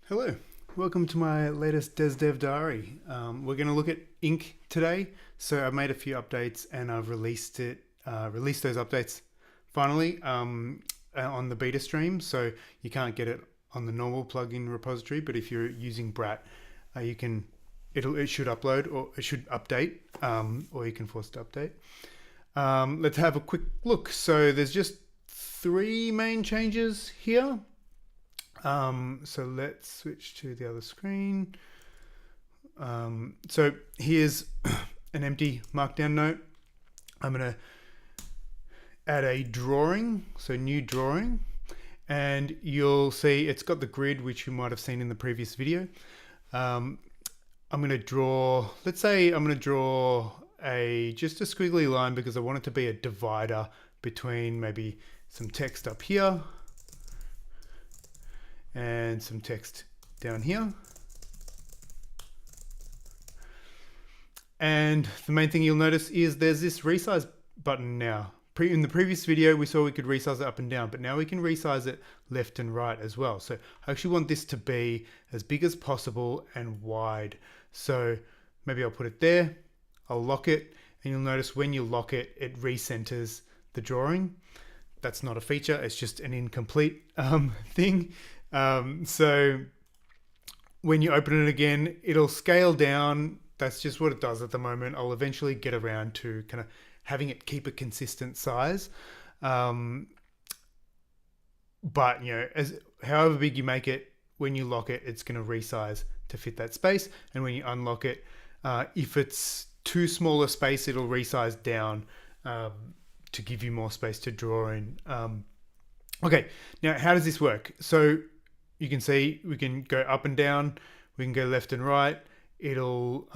Hello, welcome to my latest DesDev diary. We're going to look at Ink today. So I've made a few updates and I've released those updates finally on the beta stream. So you can't get it on the normal plugin repository, but if you're using Brat, it should upload or it should update, or you can force it to update. Let's have a quick look. So there's just 3 main changes here. So let's switch to the other screen. So here's an empty markdown note. I'm going to add a drawing, so new drawing, and you'll see it's got the grid, which you might have seen in the previous video. I'm going to draw, let's say I'm going to draw just a squiggly line because I want it to be a divider between maybe some text up here and some text down here. And the main thing you'll notice is there's this resize button now. In the previous video, we saw we could resize it up and down, but now we can resize it left and right as well. So I actually want this to be as big as possible and wide. So maybe I'll put it there, I'll lock it, and you'll notice when you lock it, it recenters the drawing. That's not a feature, it's just an incomplete thing. So when you open it again, it'll scale down. That's just what it does at the moment. I'll eventually get around to kind of having it keep a consistent size. But you know, however big you make it, when you lock it, it's going to resize to fit that space. And when you unlock it, if it's too small a space, it'll resize down to give you more space to draw in. Okay, now how does this work? So you can see we can go up and down, we can go left and right. It'll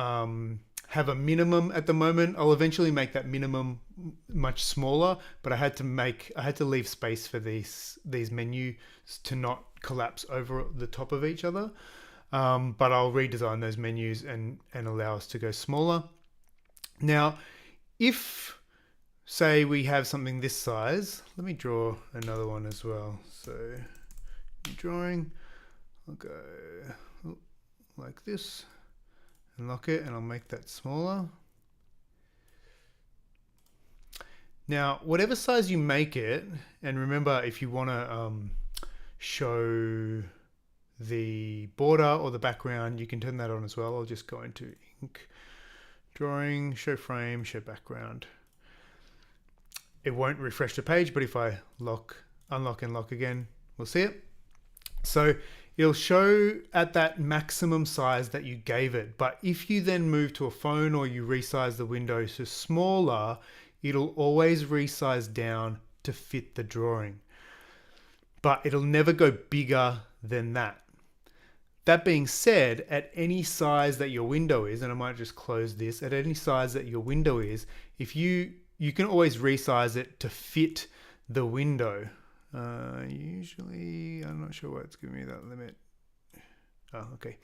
have a minimum at the moment. I'll eventually make that minimum much smaller, but I had to leave space for these menus to not collapse over the top of each other. But I'll redesign those menus and allow us to go smaller. Now, if say we have something this size, let me draw another one as well. So new drawing, I'll go like this and lock it, and I'll make that smaller. Now, whatever size you make it, and remember, if you want to show the border or the background, you can turn that on as well. I'll just go into Ink, Drawing, Show Frame, Show Background. It won't refresh the page, but if I unlock and lock again, we'll see it. So it'll show at that maximum size that you gave it. But if you then move to a phone or you resize the window to smaller, it'll always resize down to fit the drawing. But it'll never go bigger than that. That being said, at any size that your window is, and I might just close this, at any size that your window is, if you can always resize it to fit the window. Usually, I'm not sure why it's giving me that limit. Oh, okay.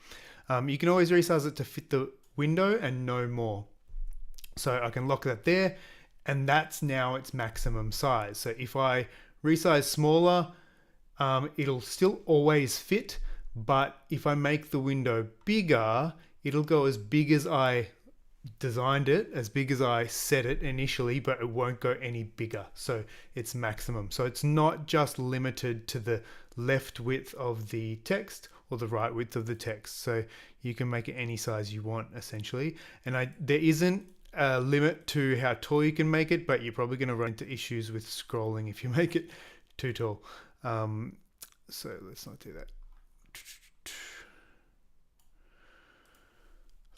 You can always resize it to fit the window and no more. So I can lock that there, and that's now its maximum size. So if I resize smaller, it'll still always fit, but if I make the window bigger, it'll go as big as I designed it, as big as I set it initially, but it won't go any bigger. So it's maximum. So it's not just limited to the left width of the text or the right width of the text. So you can make it any size you want essentially. And there isn't a limit to how tall you can make it, but you're probably going to run into issues with scrolling if you make it too tall. So let's not do that.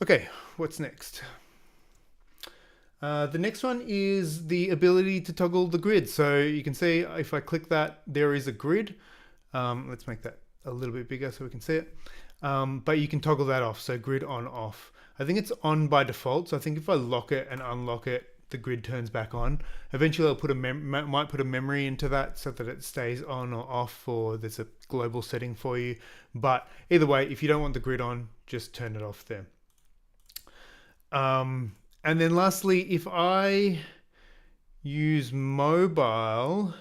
Okay, what's next? The next one is the ability to toggle the grid. So you can see if I click that, there is a grid. Let's make that a little bit bigger so we can see it. But you can toggle that off, so grid on, off. I think it's on by default, so I think if I lock it and unlock it, the grid turns back on. Eventually I'll might put a memory into that so that it stays on or off, or there's a global setting for you. But either way, if you don't want the grid on, just turn it off there. And then lastly, if I use mobile,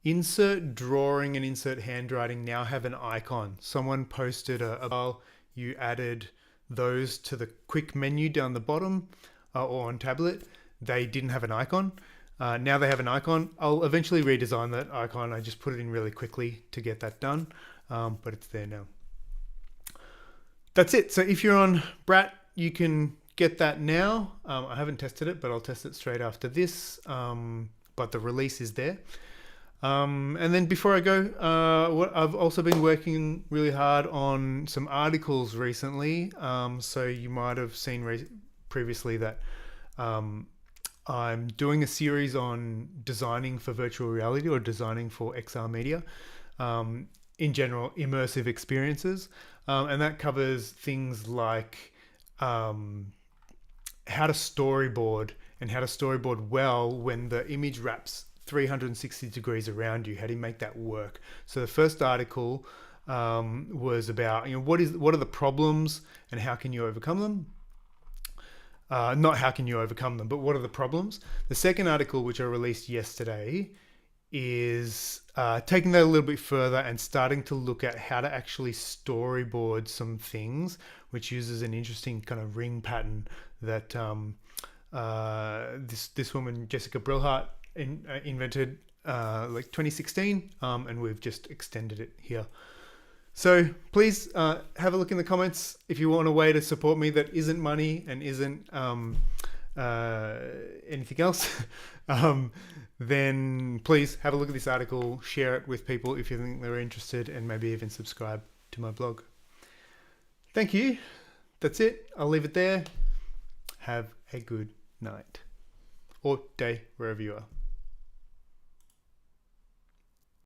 Insert drawing and insert handwriting now have an icon. Someone posted while you added those to the quick menu down the bottom or on tablet. They didn't have an icon. Now they have an icon. I'll eventually redesign that icon. I just put it in really quickly to get that done, but it's there now. That's it. So if you're on Brat, you can get that now. I haven't tested it, but I'll test it straight after this. But the release is there. And then before I go, I've also been working really hard on some articles recently. So you might have seen previously that I'm doing a series on designing for virtual reality or designing for XR media. In general, immersive experiences. And that covers things like how to storyboard and how to storyboard well when the image wraps 360 degrees around you. How do you make that work? So the first article was about, what are the problems and how can you overcome them? Not how can you overcome them, but what are the problems? The second article, which I released yesterday, is taking that a little bit further and starting to look at how to actually storyboard some things, which uses an interesting kind of ring pattern that this woman, Jessica Brilhart, invented like 2016, and we've just extended it here. So please have a look in the comments if you want a way to support me that isn't money and isn't anything else. Then please have a look at this article, share it with people if you think they're interested, and maybe even subscribe to my blog. Thank you. That's it. I'll leave it there. Have a good night or day, wherever you are.